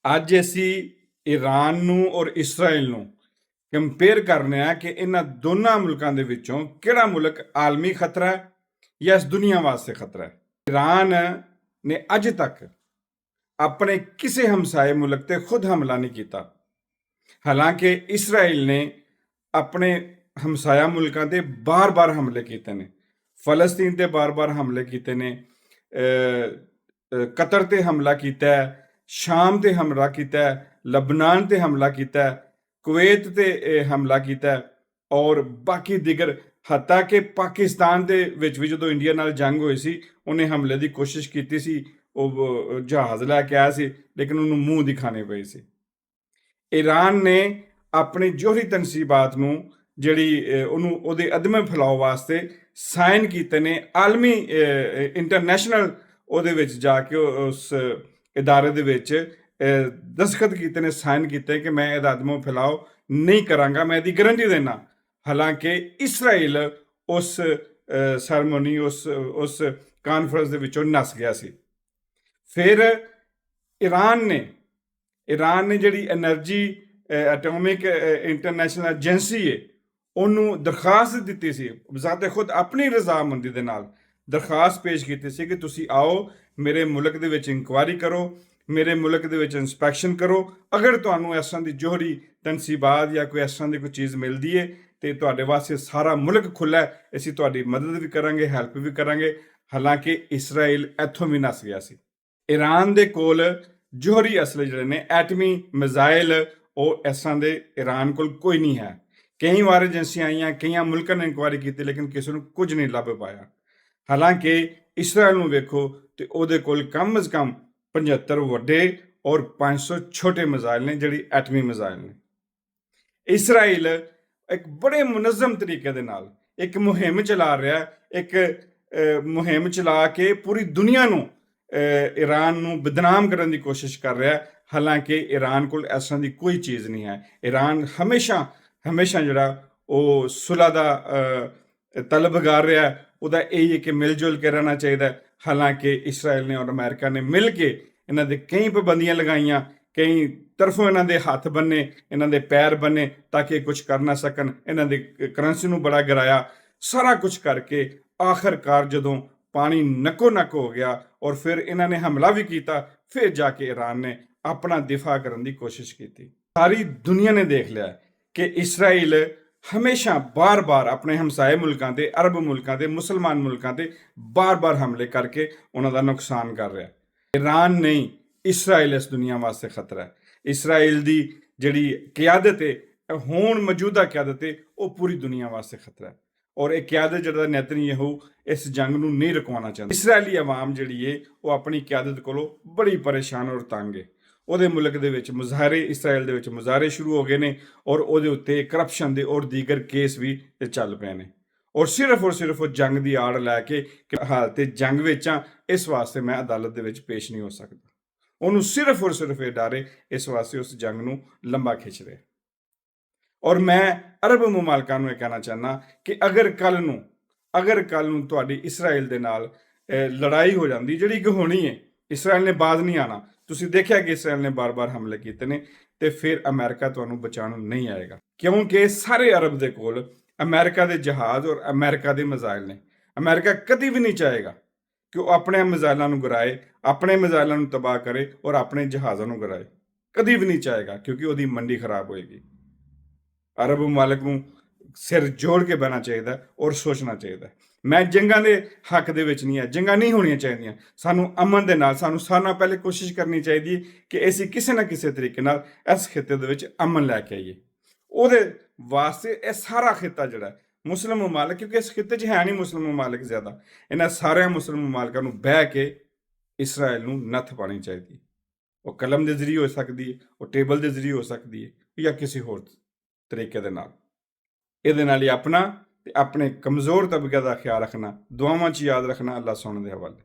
ਅੱਜ ਅਸੀਂ ਈਰਾਨ ਨੂੰ ਔਰ ਇਸਰਾਈਲ ਨੂੰ ਕੰਪੇਅਰ ਕਰਨੇ ਆ ਕਿ ਇਹਨਾਂ ਦੋਨਾਂ ਮੁਲਕਾਂ ਦੇ ਵਿੱਚੋਂ ਕਿਹੜਾ ਮੁਲਕ ਆਲਮੀ ਖਤਰਾ ਹੈ ਜਾਂ ਇਸ ਦੁਨੀਆ ਵਾਸਤੇ ਖਤਰਾ ਹੈ। ਈਰਾਨ ਨੇ ਅੱਜ ਤੱਕ ਆਪਣੇ ਕਿਸੇ ਹਮਸਾਏ ਮੁਲਕ ਤੇ ਖੁਦ ਹਮਲਾ ਨਹੀਂ ਕੀਤਾ, ਹਾਲਾਂਕਿ ਇਸਰਾਈਲ ਨੇ ਆਪਣੇ ਹਮਸਾਇਆ ਮੁਲਕਾਂ ਤੇ ਬਾਰ-ਬਾਰ ਹਮਲੇ ਕੀਤੇ ਨੇ। ਫਲਸਤੀਨ ਤੇ ਬਾਰ-ਬਾਰ ਹਮਲੇ ਕੀਤੇ ਨੇ, ਕਤਰ ਤੇ ਹਮਲਾ ਕੀਤਾ ਹੈ, ਸ਼ਾਮ ਤੇ ਹਮਲਾ ਕੀਤਾ ਹੈ, ਲਬਨਾਨ ਤੇ ਹਮਲਾ ਕੀਤਾ ਹੈ, ਕੁਵੈਤ ਤੇ ਹਮਲਾ ਕੀਤਾ ਹੈ ਔਰ ਬਾਕੀ ਦਿਗਰ, ਹੱਤਾ ਕਿ ਪਾਕਿਸਤਾਨ ਦੇ ਵਿੱਚ ਵੀ ਜਦੋਂ ਇੰਡੀਆ ਨਾਲ ਜੰਗ ਹੋਈ ਸੀ ਉਹਨੇ ਹਮਲੇ ਦੀ ਕੋਸ਼ਿਸ਼ ਕੀਤੀ ਸੀ। ਉਹ ਜਹਾਜ਼ ਲੈ ਕੇ ਆਇਆ ਸੀ ਲੇਕਿਨ ਉਹਨੂੰ ਮੂੰਹ ਦਿਖਾਣੇ ਪਏ ਸੀ। ਈਰਾਨ ਨੇ ਆਪਣੀ ਜੋਹਰੀ ਤਨਸੀਬਾਤ ਨੂੰ ਜਿਹੜੀ ਉਹਦੇ ਅਦਮ ਫੈਲਾਓ ਵਾਸਤੇ ਸਾਈਨ ਕੀਤੇ ਨੇ ਆਲਮੀ ਇੰਟਰਨੈਸ਼ਨਲ ਉਹਦੇ ਵਿੱਚ ਜਾ ਕੇ ਉਸ ਇਦਾਰੇ ਦੇ ਵਿੱਚ ਦਸਖਤ ਕੀਤੇ ਨੇ, ਸਾਈਨ ਕੀਤੇ ਕਿ ਮੈਂ ਇਹਦਾ ਅਦਮ ਫੈਲਾਓ ਨਹੀਂ ਕਰਾਂਗਾ, ਮੈਂ ਇਹਦੀ ਗਰੰਟੀ ਦੇਣਾ। ਹਾਲਾਂਕਿ ਇਸਰਾਈਲ ਉਸ ਸੈਰਮੋਨੀ ਉਸ ਕਾਨਫਰੰਸ ਦੇ ਵਿੱਚੋਂ ਨੱਸ ਗਿਆ ਸੀ। ਫਿਰ ਈਰਾਨ ਨੇ ਜਿਹੜੀ ਐਨਰਜੀ ਐਟੋਮਿਕ ਇੰਟਰਨੈਸ਼ਨਲ ਏਜੰਸੀ ਹੈ ਉਹਨੂੰ ਦਰਖਾਸਤ ਦਿੱਤੀ ਸੀ, ਬਜ਼ਾਤੇ ਖੁਦ ਆਪਣੀ ਰਜ਼ਾਮੰਦੀ ਦੇ ਨਾਲ ਦਰਖਾਸਤ ਪੇਸ਼ ਕੀਤੀ ਸੀ ਕਿ ਤੁਸੀਂ ਆਓ ਮੇਰੇ ਮੁਲਕ ਦੇ ਵਿੱਚ ਇਨਕੁਆਇਰੀ ਕਰੋ, ਮੇਰੇ ਮੁਲਕ ਦੇ ਵਿੱਚ ਇੰਸਪੈਕਸ਼ਨ ਕਰੋ, ਅਗਰ ਤੁਹਾਨੂੰ ਇਸ ਤਰ੍ਹਾਂ ਦੀ ਜੋਹਰੀ ਤਨਸੀਬਾਤ ਜਾਂ ਕੋਈ ਇਸ ਤਰ੍ਹਾਂ ਦੀ ਕੋਈ ਚੀਜ਼ ਮਿਲਦੀ ਹੈ ਤੇ ਤੁਹਾਡੇ ਵਾਸਤੇ ਸਾਰਾ ਮੁਲਕ ਖੁੱਲ੍ਹਾ ਹੈ, ਅਸੀਂ ਤੁਹਾਡੀ ਮਦਦ ਵੀ ਕਰਾਂਗੇ, ਹੈਲਪ ਵੀ ਕਰਾਂਗੇ। ਹਾਲਾਂਕਿ ਇਸਰਾਈਲ ਇੱਥੋਂ ਵੀ ਨੱਸ ਗਿਆ ਸੀ। ਈਰਾਨ ਦੇ ਕੋਲ ਜੋਹਰੀ ਅਸਲੇ ਜਿਹੜੇ ਨੇ ਐਟਮੀ ਮਿਜ਼ਾਈਲ, ਉਹ ਇਸ ਤਰ੍ਹਾਂ ਦੇ ਈਰਾਨ ਕੋਲ ਕੋਈ ਨਹੀਂ ਹੈ। ਕਈ ਵਾਰ ਏਜੰਸੀਆਂ ਆਈਆਂ, ਕਈਆਂ ਮੁਲਕਾਂ ਨੇ ਇਨਕੁਆਇਰੀ ਕੀਤੀ ਲੇਕਿਨ ਕਿਸੇ ਨੂੰ ਕੁਝ ਨਹੀਂ ਲੱਭ ਪਾਇਆ। ਹਾਲਾਂਕਿ ਇਸਰਾਈਲ ਨੂੰ ਵੇਖੋ ਤੇ ਉਹਦੇ ਕੋਲ ਕਮ ਅਜ਼ ਕਮ 75 ਵੱਡੇ ਔਰ 500 ਛੋਟੇ ਮਿਜ਼ਾਈਲ ਨੇ, ਜਿਹੜੀ ਐਟਮੀ ਮਿਜ਼ਾਈਲ ਨੇ। ਇਸਰਾਈਲ ਇੱਕ ਬੜੇ ਮੁਨਜ਼ਮ ਤਰੀਕੇ ਦੇ ਨਾਲ ਇੱਕ ਮੁਹਿੰਮ ਚਲਾ ਰਿਹਾ, ਇੱਕ ਮੁਹਿੰਮ ਚਲਾ ਕੇ ਪੂਰੀ ਦੁਨੀਆ ਨੂੰ ਈਰਾਨ ਨੂੰ ਬਦਨਾਮ ਕਰਨ ਦੀ ਕੋਸ਼ਿਸ਼ ਕਰ ਰਿਹਾ। ਹਾਲਾਂਕਿ ਈਰਾਨ ਕੋਲ ਇਸ ਤਰ੍ਹਾਂ ਦੀ ਕੋਈ ਚੀਜ਼ ਨਹੀਂ ਹੈ। ਈਰਾਨ ਹਮੇਸ਼ਾ ਜਿਹੜਾ ਉਹ ਸੁਲ੍ਹਾ ਦਾ ਤਲਬਗਾਰ ਰਿਹਾ, ਉਹਦਾ ਇਹ ਹੈ ਕਿ ਮਿਲ ਜੁਲ ਕੇ ਰਹਿਣਾ ਚਾਹੀਦਾ। ਹਾਲਾਂਕਿ ਇਸਰਾਈਲ ਨੇ ਔਰ ਅਮਰੀਕਾ ਨੇ ਮਿਲ ਕੇ ਇਹਨਾਂ ਦੇ ਕਈ ਪਾਬੰਦੀਆਂ ਲਗਾਈਆਂ, ਕਈ ਤਰਫੋਂ ਇਹਨਾਂ ਦੇ ਹੱਥ ਬੰਨੇ, ਇਹਨਾਂ ਦੇ ਪੈਰ ਬੰਨੇ ਤਾਂ ਕਿ ਕੁਝ ਕਰ ਨਾ ਸਕਣ, ਇਹਨਾਂ ਦੀ ਕਰੰਸੀ ਨੂੰ ਬੜਾ ਗਿਰਾਇਆ। ਸਾਰਾ ਕੁਝ ਕਰਕੇ ਆਖਰਕਾਰ ਜਦੋਂ ਪਾਣੀ ਨੱਕੋ ਨੱਕ ਹੋ ਗਿਆ ਔਰ ਫਿਰ ਇਹਨਾਂ ਨੇ ਹਮਲਾ ਵੀ ਕੀਤਾ, ਫਿਰ ਜਾ ਕੇ ਈਰਾਨ ਨੇ ਆਪਣਾ ਦਿਫਾ ਕਰਨ ਦੀ ਕੋਸ਼ਿਸ਼ ਕੀਤੀ। ਸਾਰੀ ਦੁਨੀਆ ਨੇ ਦੇਖ ਲਿਆ ਕਿ ਇਸਰਾਈਲ ਹਮੇਸ਼ਾ ਬਾਰ-ਬਾਰ ਆਪਣੇ ਹਮਸਾਏ ਮੁਲਕਾਂ ਤੇ, ਅਰਬ ਮੁਲਕਾਂ ਤੇ, ਮੁਸਲਮਾਨ ਮੁਲਕਾਂ ਤੇ ਬਾਰ-ਬਾਰ ਹਮਲੇ ਕਰਕੇ ਉਹਨਾਂ ਦਾ ਨੁਕਸਾਨ ਕਰ ਰਿਹਾ। ਈਰਾਨ ਨਹੀਂ, ਇਸਰਾਈਲ ਇਸ ਦੁਨੀਆ ਵਾਸਤੇ ਖਤਰਾ ਹੈ। ਇਸਰਾਈਲ ਦੀ ਜਿਹੜੀ ਕਿਆਦਤ ਹੈ, ਹੁਣ ਮੌਜੂਦਾ ਕਿਆਦਤ ਹੈ, ਉਹ ਪੂਰੀ ਦੁਨੀਆ ਵਾਸਤੇ ਖਤਰਾ ਹੈ ਔਰ ਇਹ ਕਿਆਦਤ ਜਿਹੜਾ ਨੇਤਨਯਾਹੂ ਇਸ ਜੰਗ ਨੂੰ ਨਹੀਂ ਰੁਕਵਾਉਣਾ ਚਾਹੁੰਦਾ। ਇਸਰਾਈਲੀ ਆਵਾਮ ਜਿਹੜੀ ਹੈ ਉਹ ਆਪਣੀ ਕਿਆਦਤ ਕੋਲੋਂ ਬੜੀ ਪਰੇਸ਼ਾਨ ਔਰ ਤੰਗ ਹੈ। ਉਹਦੇ ਮੁਲਕ ਦੇ ਵਿੱਚ ਮੁਜ਼ਾਹਰੇ, ਇਸਰਾਈਲ ਦੇ ਵਿੱਚ ਮੁਜ਼ਾਹਰੇ ਸ਼ੁਰੂ ਹੋ ਗਏ ਨੇ ਔਰ ਉਹਦੇ ਉੱਤੇ ਕਰਪਸ਼ਨ ਦੇ ਔਰ ਦੀਗਰ ਕੇਸ ਵੀ ਚੱਲ ਪਏ ਨੇ ਔਰ ਸਿਰਫ ਉਹ ਜੰਗ ਦੀ ਆੜ ਲੈ ਕੇ ਹਾਲਤ ਜੰਗ ਵਿੱਚ ਆ, ਇਸ ਵਾਸਤੇ ਮੈਂ ਅਦਾਲਤ ਦੇ ਵਿੱਚ ਪੇਸ਼ ਨਹੀਂ ਹੋ ਸਕਦਾ। ਉਹਨੂੰ ਸਿਰਫ ਇਹ ਡਾਰੇ, ਇਸ ਵਾਸਤੇ ਉਸ ਜੰਗ ਨੂੰ ਲੰਬਾ ਖਿੱਚ ਰਿਹਾ। ਔਰ ਮੈਂ ਅਰਬ ਮੁਮਾਲਕਾਂ ਨੂੰ ਇਹ ਕਹਿਣਾ ਚਾਹੁੰਦਾ ਕਿ ਅਗਰ ਕੱਲ ਨੂੰ ਤੁਹਾਡੀ ਇਸਰਾਈਲ ਦੇ ਨਾਲ ਲੜਾਈ ਹੋ ਜਾਂਦੀ, ਜਿਹੜੀ ਕਿ ਹੋਣੀ ਹੈ, ਇਸਰਾਈਲ ਨੇ ਬਾਜ਼ ਨਹੀਂ ਆਣਾ। ਤੁਸੀਂ ਦੇਖਿਆ ਕਿ ਇਸਰਾਈਲ ਨੇ ਬਾਰ-ਬਾਰ ਹਮਲੇ ਕੀਤੇ ਨੇ, ਤੇ ਫਿਰ ਅਮਰੀਕਾ ਤੁਹਾਨੂੰ ਬਚਾਉਣ ਨਹੀਂ ਆਏਗਾ, ਕਿਉਂਕਿ ਸਾਰੇ ਅਰਬ ਦੇ ਕੋਲ ਅਮਰੀਕਾ ਦੇ ਜਹਾਜ਼ ਔਰ ਅਮਰੀਕਾ ਦੇ ਮਿਜ਼ਾਈਲ ਨੇ। ਅਮਰੀਕਾ ਕਦੀ ਵੀ ਨਹੀਂ ਚਾਹੇਗਾ ਕਿ ਉਹ ਆਪਣੇ ਮਿਜ਼ਾਈਲਾਂ ਨੂੰ ਗਿਰਾਏ, ਆਪਣੇ ਮਿਜ਼ਾਈਲਾਂ ਨੂੰ ਤਬਾਹ ਕਰੇ ਔਰ ਆਪਣੇ ਜਹਾਜ਼ਾਂ ਨੂੰ ਗਿਰਾਏ, ਕਦੀ ਵੀ ਨਹੀਂ ਚਾਹੇਗਾ, ਕਿਉਂਕਿ ਉਹਦੀ ਮੰਡੀ ਖਰਾਬ ਹੋਏਗੀ। ਅਰਬ ਮੁਮਾਲਕ ਨੂੰ ਸਿਰ ਜੋੜ ਕੇ ਬਹਿਣਾ ਚਾਹੀਦਾ ਔਰ ਸੋਚਣਾ ਚਾਹੀਦਾ। ਮੈਂ ਜੰਗਾਂ ਦੇ ਹੱਕ ਦੇ ਵਿੱਚ ਨਹੀਂ ਹੈ, ਜੰਗਾਂ ਨਹੀਂ ਹੋਣੀਆਂ ਚਾਹੀਦੀਆਂ। ਸਾਨੂੰ ਅਮਨ ਦੇ ਨਾਲ, ਸਾਨੂੰ ਸਾਰਿਆਂ ਨਾਲ ਪਹਿਲੇ ਕੋਸ਼ਿਸ਼ ਕਰਨੀ ਚਾਹੀਦੀ ਹੈ ਕਿ ਅਸੀਂ ਕਿਸੇ ਨਾ ਕਿਸੇ ਤਰੀਕੇ ਨਾਲ ਇਸ ਖਿੱਤੇ ਦੇ ਵਿੱਚ ਅਮਨ ਲੈ ਕੇ ਆਈਏ। ਉਹਦੇ ਵਾਸਤੇ ਇਹ ਸਾਰਾ ਖਿੱਤਾ ਜਿਹੜਾ ਮੁਸਲਿਮ ਮੁਮਾਲਕ, ਕਿਉਂਕਿ ਇਸ ਖਿੱਤੇ 'ਚ ਹੈ ਨਹੀਂ ਮੁਸਲਿਮ ਮੁਮਾਲਕ ਜ਼ਿਆਦਾ, ਇਹਨਾਂ ਸਾਰਿਆਂ ਮੁਸਲਿਮ ਮੁਮਾਲਕਾਂ ਨੂੰ ਬਹਿ ਕੇ ਇਸਰਾਈਲ ਨੂੰ ਨੱਥ ਪਾਉਣੀ ਚਾਹੀਦੀ। ਉਹ ਕਲਮ ਦੇ ਜ਼ਰੀਏ ਹੋ ਸਕਦੀ ਹੈ, ਉਹ ਟੇਬਲ ਦੇ ਜ਼ਰੀਏ ਹੋ ਸਕਦੀ ਹੈ, ਜਾਂ ਕਿਸੇ ਹੋਰ ਤਰੀਕੇ ਦੇ ਨਾਲ। ਇਹਦੇ ਨਾਲ ਹੀ ਆਪਣਾ ਤੇ ਆਪਣੇ ਕਮਜ਼ੋਰ ਤਬਕੇ ਦਾ ਖਿਆਲ ਰੱਖਣਾ, ਦੁਆਵਾਂ 'ਚ ਯਾਦ ਰੱਖਣਾ। ਅੱਲਾ ਸੁਣਨ ਦੇ ਹਵਾਲੇ।